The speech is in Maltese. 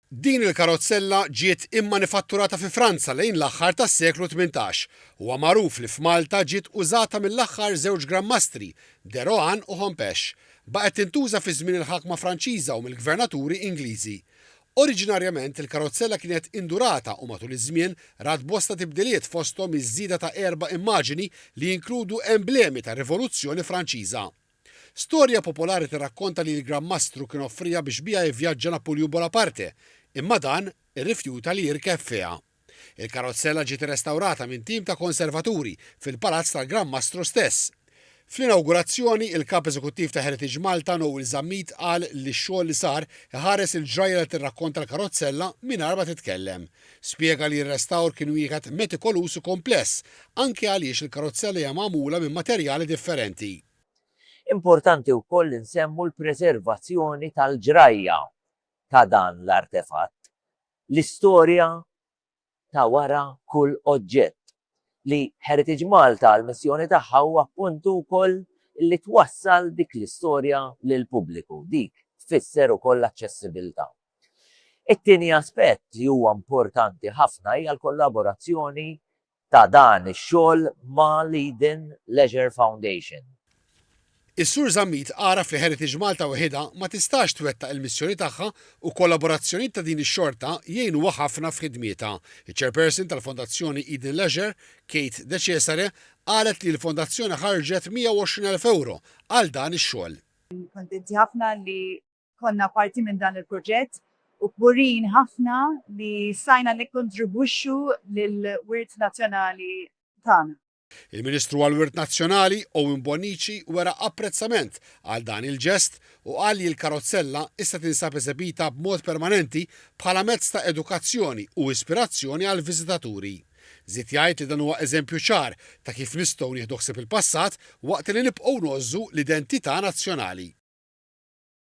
Din il-karozzella ġiet immanifatturata fi Franza lejn l-aħħar tas-seklu 18. Huwa magħruf li f'Malta ġiet użata mill-aħħar żewġ grammastri, de Rohan u Hompex. Baqgħet tintuża fi żmien il-ħakma Franċiża u mill-gvernaturi Ingliżi. Oriġinarjament il-karozzella kienet indurata u matul iż-żmien rat bosta tibdiliet fosthom iż-żieda ta' erba' immaġini li jinkludu emblemi ta' Rivoluzzjoni Franċiża. Storja popolari tirrakkonta li l-Grammastru kien offrija biex biha jivvjaġġa Napoleon Bonaparte, imma dan irrifjuta li jirkeb fiha. Il-karozzella ġiet irrestawrata minn tim ta' konservaturi fil-palazz tal-Grammastru stess. Fl-inawgurazzjoni, il-kap eżekuttiv ta' Heritage Malta Noel Zammit qal li x-xogħol li sar iħares il-ġrajja li tirrakkonta l-karozzella mingħajr ma titkellem. Spjega li r-restawr kien wieħed metikolus u kompless, anke għaliex il-karozzella hija magħmula minn materjali differenti. Importanti wkoll insemmu l-preservazzjoni tal-ġrajja ta' dan l-artefatt, l-istorja ta' wara kull oġġett li Heritage Malta l-missjoni tagħha huwa appuntu wkoll li twassal dik l-istorja lil pubbliku, dik tfisser ukoll l-aċċessibilità. It-tieni aspett li huwa importanti ħafna hija l-kollaborazzjoni ta' dan ix-xogħol ma' Leiden Leisure Foundation. Is-Sur Zammit għaraf li Heritage Malta waħedha ma tistax twettaq il-missjoni tagħha u kollaborazzjoni ta' din ix-xorta jgħinu ħafna f'ħidmietha. Il-Chairperson tal-Fondazzjoni Eden Leisure, Kate De Cesare, qalet li l-Fondazzjoni ħarġet 120,000 euro għal dan ix-xogħol. Kontenti ħafna li konna parti minn dan il-proġett u kburin ħafna li sajna nikkontribwixxu lill-wirt nazzjonali tagħna. Il-Ministru għall-Wirt Nazzjonali Owen Bonnici wera apprezzament għal dan il-ġest u qal li l-karozzella issa tinsab eżebita b'mod permanenti bħala mezz ta' edukazzjoni u ispirazzjoni għal viżitaturi. Żied jgħid li dan huwa eżempju ċar ta' kif nistgħu nieħdu ħsieb il-passat waqt li nibqgħu nogħżu l-identità nazzjonali.